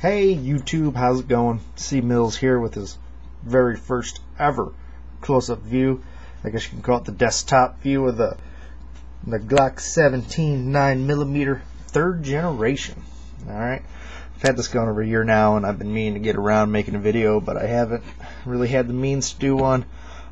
Hey YouTube, how's it going? C Mills here with his very first ever close-up view. I guess you can call it the desktop view of the Glock 17 9mm 3rd generation. Alright, I've had this going over a year now, and I've been meaning to get around making a video, but I haven't really had the means to do one.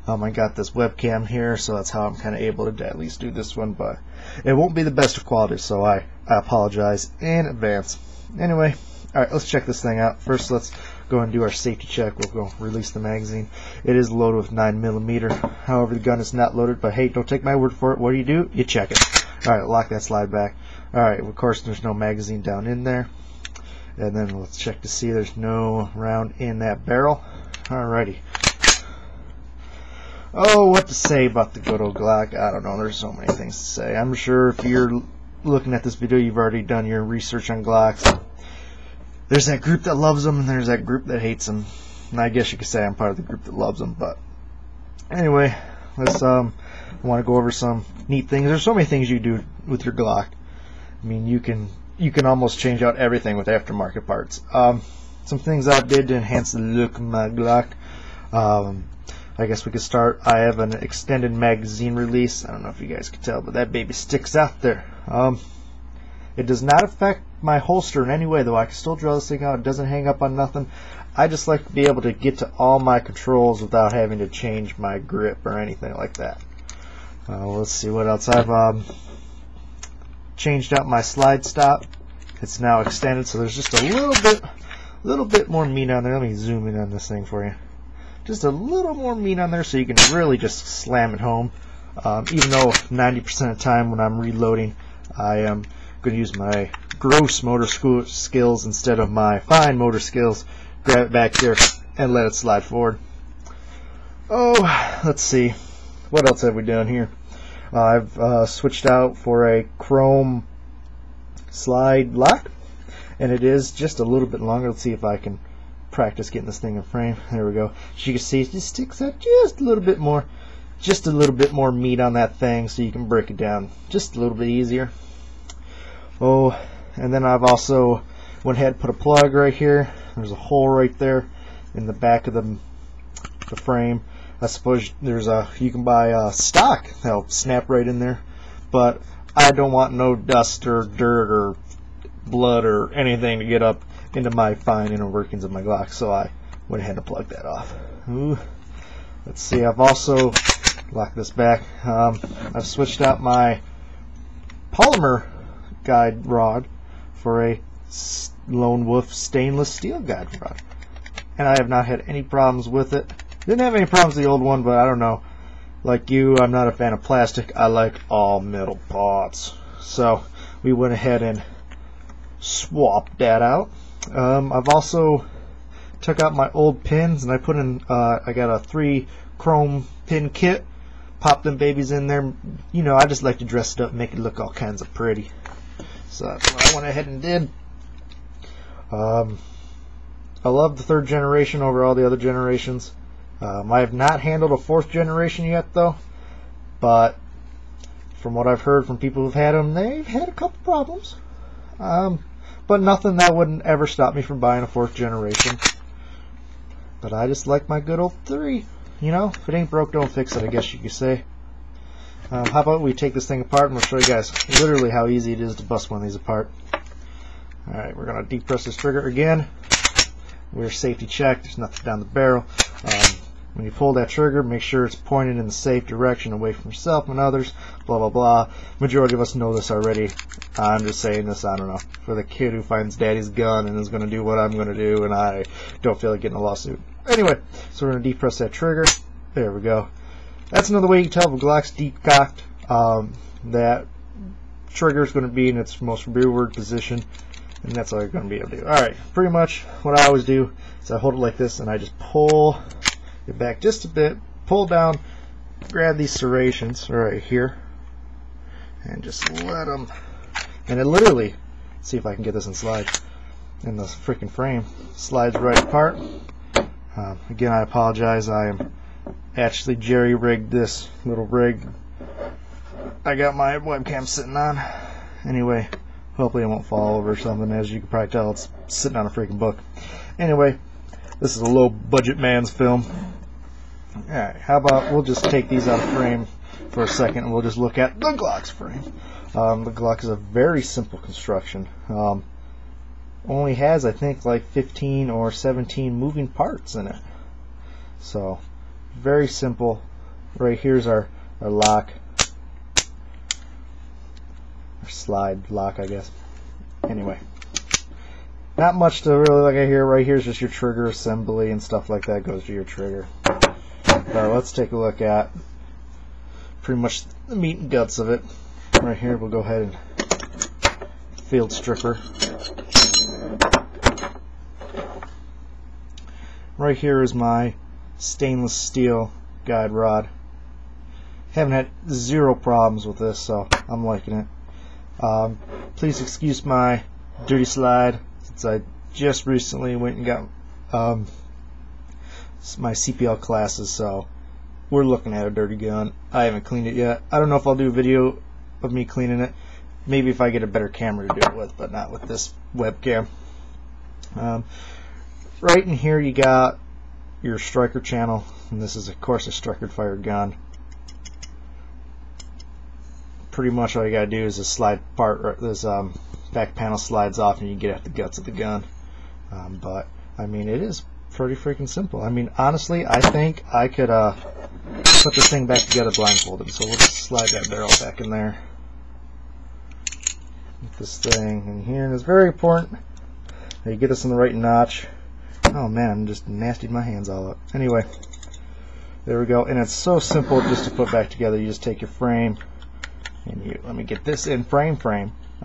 I got this webcam here, so that's how I'm kind of able to at least do this one, but it won't be the best of quality, so I apologize in advance. Anyway, alright, let's check this thing out. First, let's go and do our safety check. We'll go release the magazine. It is loaded with 9mm. However, the gun is not loaded, but hey, don't take my word for it. What do? You check it. Alright, lock that slide back. Alright, of course, there's no magazine down in there. And then let's check to see there's no round in that barrel. Alrighty. Oh, what to say about the good old Glock? I don't know. There's so many things to say. I'm sure if you're looking at this video, you've already done your research on Glocks. There's that group that loves them, and there's that group that hates them. And I guess you could say I'm part of the group that loves them. But anyway, let's I want to go over some neat things. There's so many things you do with your Glock. I mean, you can almost change out everything with aftermarket parts. Some things I did to enhance the look of my Glock. I guess we could start. I have an extended magazine release. I don't know if you guys can tell, but that baby sticks out there. It does not affect my holster in any way, though. I can still draw this thing out. It doesn't hang up on nothing. I just like to be able to get to all my controls without having to change my grip or anything like that. Let's see what else. I've changed out my slide stop. It's now extended, so there's just a little bit more meat on there. Let me zoom in on this thing for you. Just a little more meat on there, so you can really just slam it home. Even though 90% of the time when I'm reloading, I am going to use my gross motor skills instead of my fine motor skills. Grab it back here and let it slide forward. Oh, let's see. What else have we done here? I've switched out for a chrome slide lock, and it is just a little bit longer. Let's see if I can practice getting this thing in frame. There we go. As you can see, it just sticks out just a little bit more. Just a little bit more meat on that thing, so you can break it down just a little bit easier. Oh, and then I've also went ahead and put a plug right here. There's a hole right there in the back of the frame. I suppose you can buy a stock that'll snap right in there, but I don't want no dust or dirt or blood or anything to get up into my fine inner workings of my Glock, so I went ahead and plugged that off. Ooh. Let's see, I've also locked this back. I've switched out my polymer guide rod for a Lone Wolf stainless steel guide rod, and I have not had any problems with it. Didn't have any problems with the old one, but I don't know. Like you, I'm not a fan of plastic. I like all metal parts. So we went ahead and swapped that out. I've also took out my old pins, and I put in I got a 3 chrome pin kit. Pop them babies in there. You know, I just like to dress it up, make it look all kinds of pretty. So that's what I went ahead and did. I love the 3rd generation over all the other generations. I have not handled a 4th generation yet, though. But from what I've heard from people who've had them, they've had a couple problems. But nothing that wouldn't ever stop me from buying a 4th generation. But I just like my good old 3. You know, if it ain't broke, don't fix it, I guess you could say. How about we take this thing apart, and we'll show you guys literally how easy it is to bust one of these apart. Alright, we're going to depress this trigger again. We're safety checked. There's nothing down the barrel. When you pull that trigger, make sure it's pointed in the safe direction, away from yourself and others, blah blah blah. Majority of us know this already. I'm just saying this, I don't know, for the kid who finds daddy's gun and is going to do what I'm going to do, and I don't feel like getting a lawsuit. Anyway, so we're going to depress that trigger. There we go. That's another way you can tell if a Glock's decocked. That trigger is going to be in its most rearward position, and that's all you're going to be able to do. Alright, pretty much what I always do is I hold it like this, and I just pull it back just a bit, pull down, grab these serrations right here, and just let them, and it literally, see if I can get this in slide, in the freaking frame, slides right apart. Again, I apologize, I am actually jerry-rigged this little rig I got my webcam sitting on. Anyway, Hopefully it won't fall over or something. As you can probably tell, it's sitting on a freaking book. Anyway, this is a low budget man's film. Alright, how about we'll just take these out of frame for a second and we'll just look at the Glock's frame. The Glock is a very simple construction. Only has, I think, like 15 or 17 moving parts in it. So, very simple. Right here's our lock. Or slide lock, I guess. Anyway. Not much to really look at here. Right here's just your trigger assembly and stuff like that goes to your trigger. But let's take a look at pretty much the meat and guts of it. Right here we'll go ahead and field stripper. Right here is my stainless steel guide rod. Haven't had zero problems with this, so I'm liking it. Please excuse my dirty slide, since I just recently went and got my CPL classes, so we're looking at a dirty gun. I haven't cleaned it yet. I don't know if I'll do a video of me cleaning it. Maybe if I get a better camera to do it with, but not with this webcam. Right in here you got your striker channel, and this is of course a striker fired gun. Pretty much all you gotta do is this slide part, this back panel slides off and you get at the guts of the gun. But I mean, it is pretty freaking simple. I mean, honestly, I think I could put this thing back together blindfolded. So we'll just slide that barrel back in there. Get this thing in here, and it's very important that you get this in the right notch. Oh man, I'm just nastied my hands all up. Anyway, there we go, and it's so simple just to put back together. You just take your frame, and you let me get this in frame.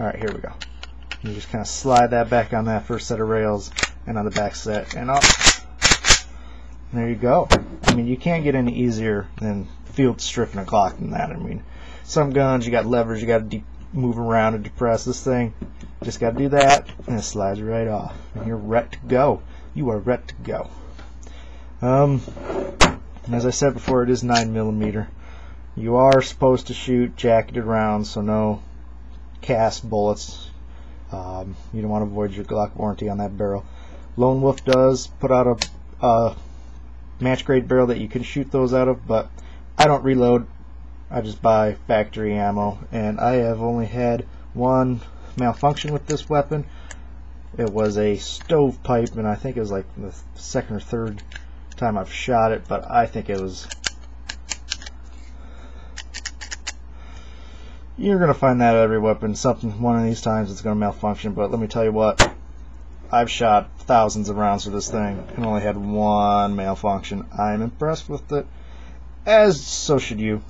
All right, here we go. You just kind of slide that back on that first set of rails, and on the back set, and up. And there you go. I mean, you can't get any easier than field stripping a Glock than that. I mean, some guns you got levers, you got to move around and depress. This thing, just got to do that, and it slides right off, and you're ready to go. You are ready to go. And as I said before, it is 9mm. You are supposed to shoot jacketed rounds, so no cast bullets. You don't want to avoid your Glock warranty on that barrel. Lone Wolf does put out a match grade barrel that you can shoot those out of, but I don't reload. I just buy factory ammo, and I have only had one malfunction with this weapon. It was a stovepipe, and I think it was like the second or third time I've shot it, but I think it was... You're going to find that every weapon. One of these times it's going to malfunction, but let me tell you what. I've shot thousands of rounds with this thing and only had one malfunction. I'm impressed with it, as so should you.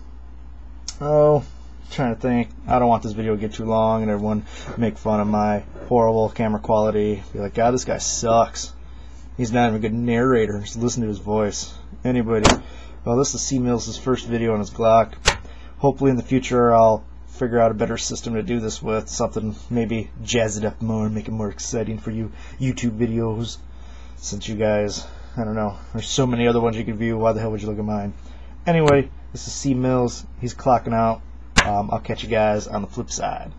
Oh, trying to think. I don't want this video to get too long and everyone make fun of my horrible camera quality. Be like, God, this guy sucks. He's not even a good narrator. Just listen to his voice. Anybody. Well, this is C Mills' first video on his Glock. Hopefully in the future I'll figure out a better system to do this with. Something maybe jazz it up more and make it more exciting for you YouTube videos. Since you guys, I don't know, there's so many other ones you can view. Why the hell would you look at mine? Anyway, this is C Mills. He's clocking out. I'll catch you guys on the flip side.